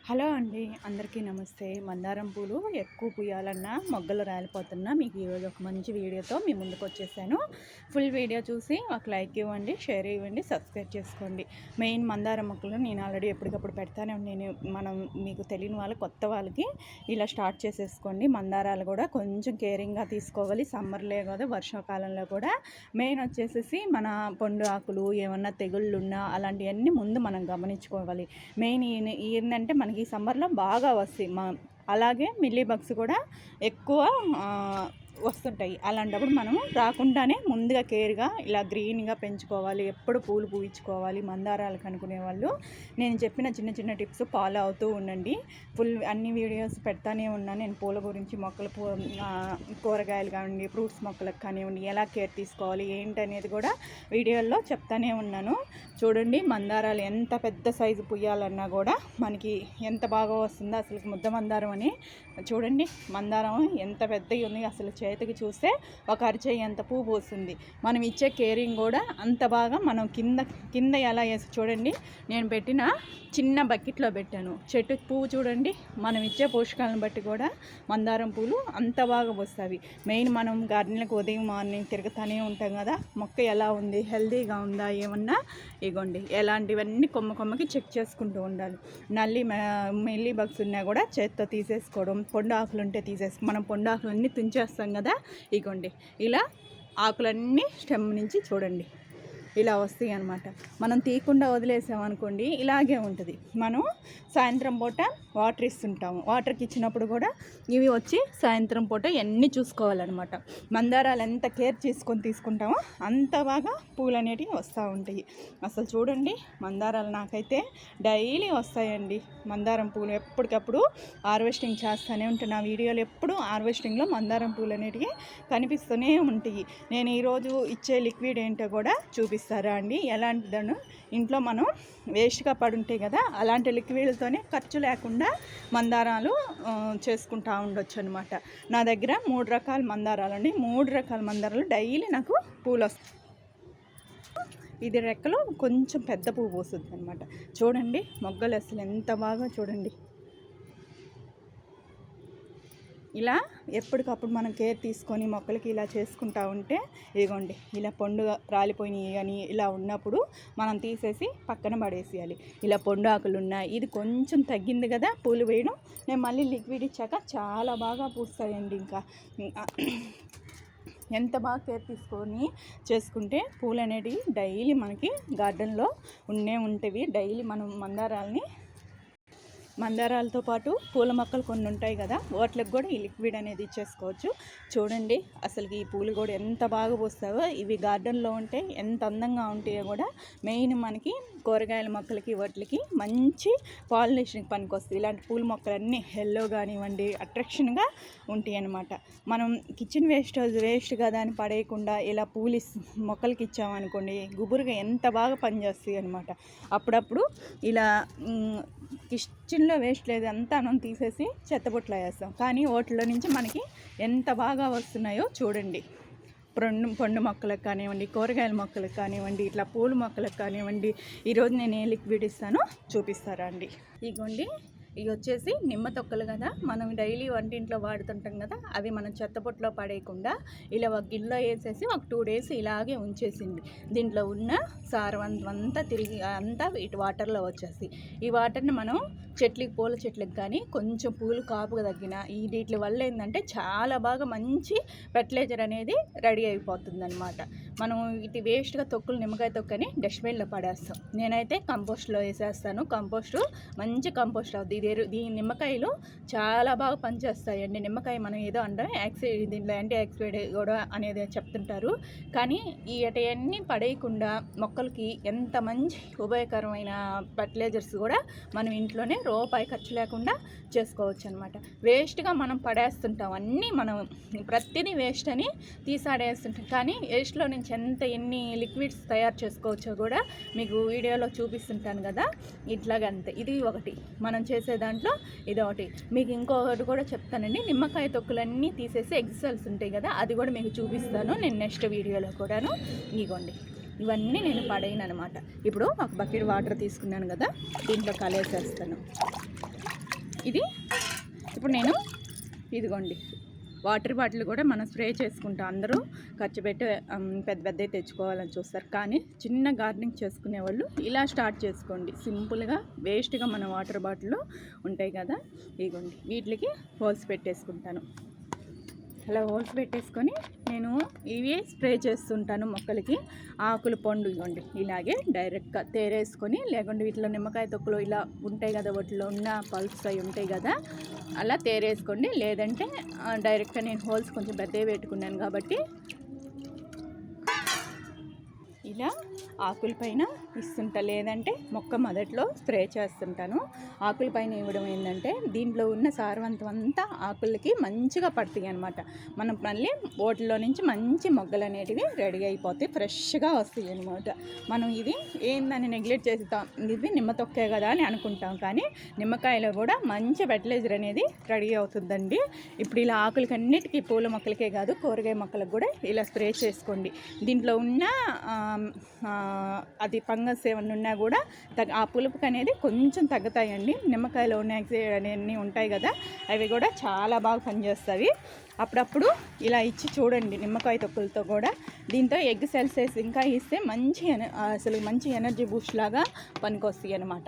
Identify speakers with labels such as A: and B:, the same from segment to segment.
A: Hello అండి, అందరికీ నమస్తే. మందారం పూలు ఎక్కువ పూయాలన్నా మొగ్గలు రాలిపోతున్నా మీకు ఈరోజు ఒక మంచి వీడియోతో మీ ముందుకు వచ్చేసాను. ఫుల్ వీడియో చూసి ఒక లైక్ ఇవ్వండి, షేర్ ఇవ్వండి, సబ్స్క్రైబ్ చేసుకోండి. మెయిన్ మందారం మొక్కలు నేను ఆల్రెడీ ఎప్పటికప్పుడు పెడతానే నేను మనం మీకు తెలియని వాళ్ళు కొత్త వాళ్ళకి ఇలా స్టార్ట్ చేసేసుకోండి. మందారాలు కూడా కొంచెం కేరింగ్గా తీసుకోవాలి. సమ్మర్లే కదా, వర్షాకాలంలో కూడా మెయిన్ వచ్చేసేసి మన పండు ఆకులు ఏమన్నా తెగుళ్ళున్నా అలాంటివన్నీ ముందు మనం గమనించుకోవాలి. మెయిన్ ఏంటంటే మనకి ఈ సమ్మర్లో బాగా వస్తాయి. అలాగే మిల్లీ బగ్స్ కూడా ఎక్కువ వస్తుంటాయి. అలాంటప్పుడు మనం రాకుండానే ముందుగా కేర్గా ఇలా గ్రీన్గా పెంచుకోవాలి. ఎప్పుడు పూలు పూయించుకోవాలి మందారాలకు అనుకునే వాళ్ళు నేను చెప్పిన చిన్న చిన్న టిప్స్ ఫాలో అవుతూ ఉండండి. ఫుల్ అన్ని వీడియోస్ పెడతానే ఉన్నాను నేను పూల గురించి. మొక్కలు కూరగాయలు కానివ్వండి, ఫ్రూట్స్ మొక్కలకు కానివ్వండి, ఎలా కేర్ తీసుకోవాలి ఏంటనేది కూడా వీడియోల్లో చెప్తానే ఉన్నాను. చూడండి మందారాలు ఎంత పెద్ద సైజు పుయ్యాలన్నా కూడా మనకి ఎంత బాగా వస్తుందో. అసలు ముద్ద మందారం అని చూడండి, మందారం ఎంత పెద్దగా ఉంది. అసలు చేతికి చూస్తే ఒక అరిచేయి ఎంత పువ్వు పోస్తుంది. మనం ఇచ్చే కేరింగ్ కూడా అంత బాగా మనం కింద ఎలా వేసి చూడండి. నేను పెట్టిన చిన్న బకెట్లో పెట్టాను. చెట్టు పువ్వు చూడండి, మనం ఇచ్చే పోషకాలను బట్టి కూడా మందారం పూలు అంత బాగా వస్తాయి. మెయిన్ మనం గార్డెన్లకు ఉదయం మార్నింగ్ తిరుగుతూనే ఉంటాం కదా, మొక్క ఎలా ఉంది, హెల్తీగా ఉందా, ఏమన్నా ఇగోండి ఎలాంటివన్నీ కొమ్మకి చెక్ చేసుకుంటూ ఉండాలి. మిల్లీ బగ్స్ ఉన్నా కూడా చేత్తో తీసేసుకోవడం, పొండు ఆకులు ఉంటే మనం పొండు ఆకులన్నీ తుంచేస్తాం కదా, ఇగోండి ఇలా ఆకులన్నీ స్టెమ్ నుంచి చూడండి ఇలా వస్తాయి అన్నమాట. మనం తీయకుండా వదిలేసామనుకోండి ఇలాగే ఉంటుంది. మనం సాయంత్రం పూట వాటర్ ఇస్తుంటాము. వాటర్కి ఇచ్చినప్పుడు కూడా ఇవి వచ్చి సాయంత్రం పూట ఇవన్నీ చూసుకోవాలన్నమాట. మందారాలు ఎంత కేర్ తీసుకుంటామో అంత బాగా పూలు అనేటివి వస్తూ ఉంటాయి. అసలు చూడండి మందారాలు నాకైతే డైలీ వస్తాయండి. మందారం పూలు ఎప్పటికప్పుడు హార్వెస్టింగ్ చేస్తూనే ఉంటాను. నా వీడియోలు ఎప్పుడు హార్వెస్టింగ్లో మందారం పూలు అనేటివి కనిపిస్తూనే ఉంటాయి. నేను ఈరోజు ఇచ్చే లిక్విడ్ ఏంటో కూడా చూపిస్తారా అండి. ఎలాంటిదను ఇంట్లో మనం వేస్ట్గా పడుంటాయి కదా, అలాంటి లిక్విడ్తోనే ఖర్చు లేకుండా మందారాలు చేసుకుంటూ ఉండొచ్చు అనమాట. నా దగ్గర 3 రకాల మందారాలు అండి. 3 రకాల మందారాలు డైలీ నాకు పూలు వస్తాయి. ఇది రెక్కలో కొంచెం పెద్ద పువ్వు పోస్తుంది అనమాట. చూడండి మొగ్గలు అసలు ఎంత బాగా చూడండి. ఇలా ఎప్పటికప్పుడు మనం కేర్ తీసుకొని మొక్కలకి ఇలా చేసుకుంటూ ఉంటే ఇదిగోండి ఇలా పండుగ రాలిపోయినాయి కానీ ఇలా ఉన్నప్పుడు మనం తీసేసి పక్కన పడేసేయాలి. ఇలా పండు ఆకులు ఉన్నాయి, ఇది కొంచెం తగ్గింది కదా పూలు వేయడం, నేను మళ్ళీ లిక్విడ్ ఇచ్చాక చాలా బాగా పూస్తాయండి. ఇంకా ఎంత బాగా కేర్ తీసుకొని చేసుకుంటే పూలు అనేటివి డైలీ మనకి గార్డెన్లో ఉంటాయి. డైలీ మనం మందారాలతో పాటు పూల మొక్కలు కొన్ని ఉంటాయి కదా, వాటికి కూడా ఈ లిక్విడ్ అనేది ఇచ్చేసుకోవచ్చు. చూడండి అసలు ఈ పూలు కూడా ఎంత బాగా పూస్తావో. ఇవి గార్డెన్లో ఉంటే ఎంత అందంగా ఉంటాయో కూడా. మెయిన్ మనకి కూరగాయల మొక్కలకి వాటికి మంచి పాలినేషన్కి పనికొస్తాయి. ఇలాంటి పూల మొక్కలన్నీ ఎల్లో కానివ్వండి అట్రాక్షన్గా ఉంటాయి అన్నమాట. మనం కిచెన్ వేస్ట్ కదా అని పడేయకుండా ఇలా మొక్కలకి ఇచ్చామనుకోండి గుబురుగా ఎంత బాగా పనిచేస్తాయి అనమాట. అప్పుడప్పుడు ఇలా కిచెన్లో వేస్ట్ లేదు అంతా మనం తీసేసి చెత్తబుట్టలో వేస్తాం, కానీ వాటిలో నుంచి మనకి ఎంత బాగా వస్తున్నాయో చూడండి. పండు మొక్కలకు కానివ్వండి, కూరగాయల మొక్కలకు కానివ్వండి, ఇట్లా పూల మొక్కలకు కానివ్వండి. ఈరోజు నేను ఏ లిక్విడ్ ఇస్తానో చూపిస్తారా అండి. ఇగోండి ఇవి వచ్చేసి నిమ్మ తొక్కలు కదా, మనం డైలీ వంటింట్లో వాడుతుంటాం కదా, అవి మనం చెత్తబుట్టలో పడేయకుండా ఇలా ఒక గిన్నెలో వేసేసి ఒక 2 days ఇలాగే ఉంచేసింది. దీంట్లో ఉన్న సారవంతా తిరిగి అంతా వీటి వాటర్లో వచ్చేసి ఈ వాటర్ని మనం పూల చెట్లకు కానీ కొంచెం పూలు కాపుగా తగ్గిన వీటి వల్ల ఏంటంటే చాలా బాగా మంచి ఫెర్టిలైజర్ అనేది రెడీ అయిపోతుంది అనమాట. మనం వీటి వేస్ట్గా తొక్కులు నిమ్మకాయ తొక్కని డస్ట్బిన్లో పడేస్తాం. నేనైతే కంపోస్ట్లో వేసేస్తాను. మంచి కంపోస్ట్ అవుతుంది. ఈ నిమ్మకాయలు చాలా బాగా పనిచేస్తాయండి. నిమ్మకాయ మనం ఏదో అంటే దీంట్లో యాంటీ ఆక్సిడెంట్ కూడా అనేది చెప్తుంటారు, కానీ వీటన్నీ పడేయకుండా మొక్కలకి ఎంత మంచి ఉపయోగకరమైన ఫర్టిలైజర్స్ కూడా మనం ఇంట్లోనే రూపాయి ఖర్చు లేకుండా చేసుకోవచ్చు అనమాట. వేస్ట్గా మనం పడేస్తుంటాం, అన్నీ మనం ప్రతిదీ వేస్ట్ అని తీసాడేస్తుంటాం, కానీ వేస్ట్లో నుంచి ఎన్ని లిక్విడ్స్ తయారు చేసుకోవచ్చో కూడా మీకు వీడియోలో చూపిస్తుంటాను కదా. ఇట్లాగంతే ఇది ఒకటి మనం చేసే దాంట్లో ఇది ఒకటి. మీకు ఇంకొకటి కూడా చెప్తానండి, నిమ్మకాయ తొక్కులన్నీ తీసేసి ఎగ్జల్స్ ఉంటాయి కదా, అది కూడా మీకు చూపిస్తాను నేను నెక్స్ట్ వీడియోలో కూడాను. ఇగోండి ఇవన్నీ నేను పడేయను అనమాట. ఇప్పుడు ఒక బకెట్ వాటర్ తీసుకున్నాను కదా, దీంట్లో కలిపేసేస్తాను. ఇది ఇప్పుడు నేను ఇదిగోండి వాటర్ బాటిల్ కూడా మనం స్ప్రే చేసుకుంటాం. అందరూ ఖర్చు పెట్టి పెద్ద పెద్దవి తెచ్చుకోవాలని చూస్తారు, కానీ చిన్న గార్డెనింగ్ చేసుకునే వాళ్ళు ఇలా స్టార్ట్ చేసుకోండి. సింపుల్గా వేస్ట్గా మన వాటర్ బాటిల్ ఉంటాయి కదా, ఇదిగోండి వీటికి హోల్స్ పెట్టేసుకుంటాను. అలా హోల్స్ పెట్టేసుకొని నేను ఇవి స్ప్రే చేస్తుంటాను మొక్కలకి. ఆకులు పండు ఇవ్వండి ఇలాగే డైరెక్ట్గా తేరేసుకొని, లేకుంటే వీటిలో నిమ్మకాయ తొక్కులు ఇలా ఉంటాయి కదా, వాటిలో ఉన్న పల్ప్స్ అవి ఉంటాయి కదా, అలా తేరేసుకోండి. లేదంటే డైరెక్ట్గా నేను హోల్స్ కొంచెం పెద్దవి పెట్టుకున్నాను కాబట్టి ఇలా ఆకుల పైన ఇస్తుంటా, లేదంటే మొక్క మొదట్లో స్ప్రే చేస్తుంటాను. ఆకుల పైన ఇవ్వడం ఏంటంటే దీంట్లో ఉన్న సారవంతం అంతా ఆకులకి మంచిగా పడతాయి అన్నమాట. మనం మళ్ళీ వాటిలో నుంచి మంచి మొగ్గలు అనేటివి రెడీ అయిపోతాయి, ఫ్రెష్గా వస్తాయి అన్నమాట. మనం ఇది ఏందని నెగ్లెక్ట్ చేస్తాం, ఇది నిమ్మ తొక్కే కదా అని అనుకుంటాం, కానీ నిమ్మకాయలో కూడా మంచి ఫెర్టిలైజర్ అనేది రెడీ అవుతుందండి. ఇప్పుడు ఇలా ఆకులకి అన్నిటికీ పూల మొక్కలకే కాదు కూరగాయ మొక్కలకు కూడా ఇలా స్ప్రే చేసుకోండి. దీంట్లో ఉన్న అది ఫంగస్ ఏమన్నా ఉన్నా కూడా ఆ పులుపుకి అనేది కొంచెం తగ్గుతాయండి. నిమ్మకాయలో ఉన్న అన్నీ ఉంటాయి కదా, అవి కూడా చాలా బాగా పనిచేస్తాయి. అప్పుడప్పుడు ఇలా ఇచ్చి చూడండి నిమ్మకాయ తొక్కులతో కూడా. దీంతో ఎగ్ సెల్స్ వేసి ఇంకా ఇస్తే అసలు మంచి ఎనర్జీ బూస్ట్ లాగా పనికొస్తాయి అన్నమాట.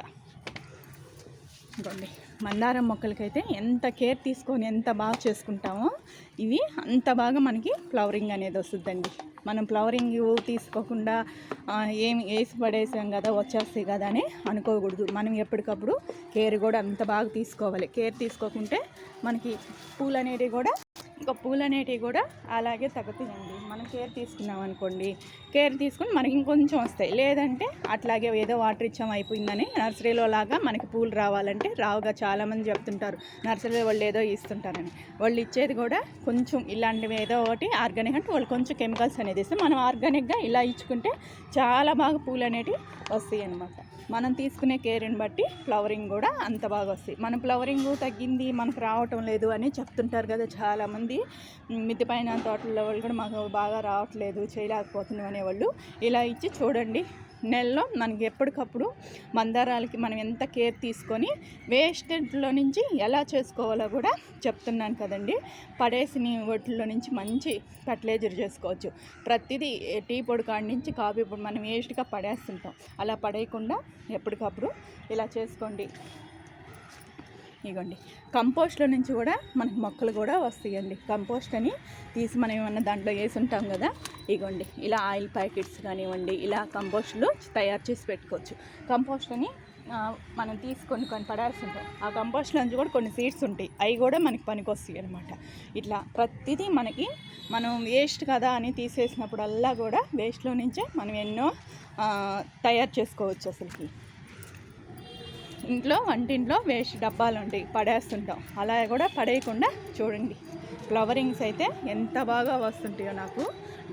A: ఇంకోండి మందారం మొక్కలకైతే ఎంత కేర్ తీసుకొని ఎంత బాగా చేసుకుంటామో ఇవి అంత బాగా మనకి ఫ్లవరింగ్ అనేది వస్తుందండి. మనం ఫ్లవరింగ్ తీసుకోకుండా ఏమి వేసి పడేసాం కదా వచ్చేస్తాయి కదా అని అనుకోకూడదు. మనం ఎప్పటికప్పుడు కేర్ కూడా అంత బాగా తీసుకోవాలి. కేర్ తీసుకోకుంటే మనకి పూలు అనేటివి కూడా అలాగే తగ్గుతాయండి. మనం కేర్ తీసుకున్నాం అనుకోండి, కేర్ తీసుకుని మనకి ఇంకొంచెం వస్తాయి. లేదంటే అట్లాగే ఏదో వాటర్ ఇచ్చాం అయిపోయిందని నర్సరీలో లాగా మనకి పూలు రావాలంటే రావుగా. చాలామంది చెప్తుంటారు నర్సరీలో వాళ్ళు ఏదో ఇస్తుంటారని. వాళ్ళు ఇచ్చేది కూడా కొంచెం ఇలాంటివి ఏదో ఒకటి ఆర్గానిక్ అంటే వాళ్ళు కొంచెం కెమికల్స్ అనేది ఇస్తే, మనం ఆర్గానిక్గా ఇలా ఇచ్చుకుంటే చాలా బాగా పూలు అనేటివి వస్తాయి అన్నమాట. మనం తీసుకునే కేర్ని బట్టి ఫ్లవరింగ్ కూడా అంత బాగా వస్తాయి. మన ఫ్లవరింగ్ తగ్గింది మనకు రావటం లేదు అని చెప్తుంటారు కదా చాలామంది. మిద్దె పైన తోటల్లో వాళ్ళు కూడా మాకు బాగా రావట్లేదు, చేయలేకపోతున్నాం అనేవాళ్ళు. ఇలా ఇచ్చి చూడండి, నెలలో మనకి ఎప్పటికప్పుడు మందారాలకి మనం ఎంత కేర్ తీసుకొని వేస్టేజ్లో నుంచి ఎలా చేసుకోవాలో కూడా చెప్తున్నాను కదండి. పడేసిన వాటిల్లో నుంచి మంచి ఫర్టిలైజర్ చేసుకోవచ్చు. ప్రతిదీ టీ పొడి కాడి నుంచి కాఫీ పొడి మనం వేస్ట్గా పడేస్తుంటాం. అలా పడేయకుండా ఎప్పటికప్పుడు ఇలా చేసుకోండి. ఇగోండి కంపోస్ట్లో నుంచి కూడా మనకి మొక్కలు కూడా వస్తాయండి. కంపోస్ట్ అని తీసి మనం ఏమన్నా దాంట్లో వేసి ఉంటాం కదా, ఇగోండి ఇలా ఆయిల్ ప్యాకెట్స్ కానివ్వండి, ఇలా కంపోస్ట్లు తయారు చేసి పెట్టుకోవచ్చు. కంపోస్ట్ అని మనం తీసుకొని పడాల్సి ఉంటాం. ఆ కంపోస్ట్ నుంచి కూడా కొన్ని సీడ్స్ ఉంటాయి, అవి కూడా మనకి పనికి వస్తాయి అనమాట. ఇట్లా ప్రతిదీ మనకి మనం వేస్ట్ కదా అని తీసేసినప్పుడల్లా కూడా వేస్ట్లో నుంచే మనం ఎన్నో తయారు చేసుకోవచ్చు. అసలుకి వంటింట్లో వేస్ట్ డబ్బాలు ఉంటాయి, పడేస్తుంటాం. అలా కూడా పడేయకుండా చూడండి, ఫ్లవరింగ్స్ అయితే ఎంత బాగా వస్తుంటాయో. నాకు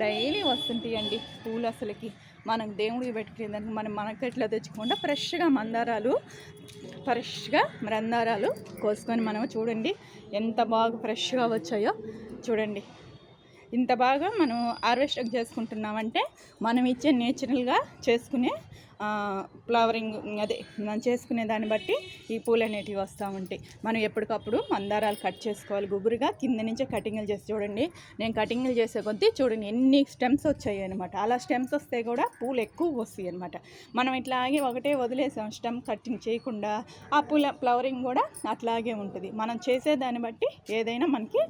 A: డైలీ వస్తుంటాయండి పూలు. అసలుకి మనం దేవుడికి పెట్టుకునేదానికి మనం మార్కెట్లో తెచ్చుకోకుండా ఫ్రెష్గా మందారాలు కోసుకొని మనం చూడండి ఎంత బాగా ఫ్రెష్గా వచ్చాయో చూడండి. ఇంత బాగా మనం హార్వెస్ట్ చేసుకుంటున్నామంటే మనం ఇచ్చే నేచురల్గా చేసుకునే ఫ్లవరింగ్ అదే మనం చేసుకునే దాన్ని బట్టి ఈ పూలు అనేటివి వస్తూ ఉంటాయి. మనం ఎప్పటికప్పుడు మందారాలు కట్ చేసుకోవాలి. గుబురుగా కింద నుంచే కటింగ్లు చేసి చూడండి. నేను కటింగ్లు చేసే కొద్దీ చూడండి ఎన్ని స్టెమ్స్ వచ్చాయి అనమాట. అలా స్టెమ్స్ వస్తే కూడా పూలు ఎక్కువ వస్తాయి అనమాట. మనం ఇట్లాగే ఒకటే వదిలేసాం స్టెమ్ కటింగ్ చేయకుండా, ఆ ఫ్లవరింగ్ కూడా అట్లాగే ఉంటుంది. మనం చేసేదాన్ని బట్టి ఏదైనా మనకి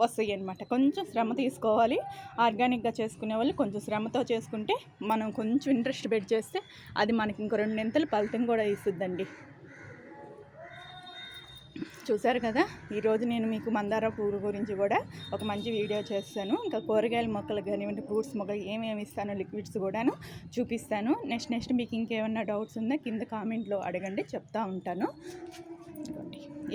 A: వస్తాయి అనమాట. కొంచెం శ్రమ తీసుకోవాలి. ఆర్గానిక్గా చేసుకునే వాళ్ళు కొంచెం శ్రమతో చేసుకుంటే, మనం కొంచెం ఇంట్రెస్ట్ పెట్టి చేస్తే అది మనకి ఇంకో 2 నెంతలు ఫలితం కూడా ఇస్తుందండి. చూసారు కదా, ఈరోజు నేను మీకు మందార పువ్వు గురించి కూడా ఒక మంచి వీడియో చేస్తాను. ఇంకా కూరగాయల మొక్కలు కానివ్వండి, ఫ్రూట్స్ మొక్కలు ఏమేమి ఇస్తానో లిక్విడ్స్ కూడాను చూపిస్తాను. నెక్స్ట్ మీకు ఇంకేమన్నా డౌట్స్ ఉందా కింద కామెంట్లో అడగండి, చెప్తా ఉంటాను.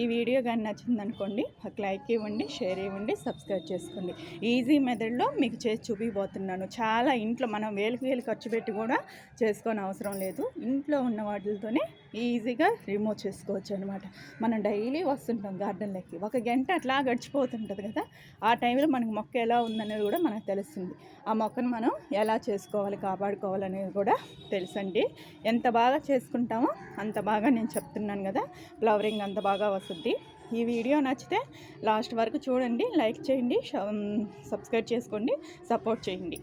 A: ఈ వీడియో కానీ నచ్చిందనుకోండి ఒక లైక్ ఇవ్వండి, షేర్ ఇవ్వండి, సబ్స్క్రైబ్ చేసుకోండి. ఈజీ మెథడ్లో మీకు చేసి చూపిపోతున్నాను. చాలా ఇంట్లో మనం వేలు ఖర్చు పెట్టి కూడా చేసుకోని అవసరం లేదు. ఇంట్లో ఉన్న వాటితోనే ఈజీగా రిమూవ్ చేసుకోవచ్చు అనమాట. మనం డైలీ వస్తుంటాం గార్డెన్లోకి, 1 గంట అట్లా గడిచిపోతుంటుంది కదా, ఆ టైంలో మనకు మొక్క ఎలా ఉందనేది కూడా మనకు తెలుస్తుంది. ఆ మొక్కను మనం ఎలా చేసుకోవాలి, కాపాడుకోవాలనేది కూడా తెలుసండి. ఎంత బాగా చేసుకుంటామో అంత బాగా నేను చెప్తున్నాను కదా. ఫ్లవరింగ్ ఫ్లవరింగ్ అంత బాగా వస్తుంది. ఈ వీడియో నచ్చితే లాస్ట్ వరకు చూడండి, లైక్ చేయండి, సబ్స్క్రైబ్ చేసుకోండి, సపోర్ట్ చేయండి.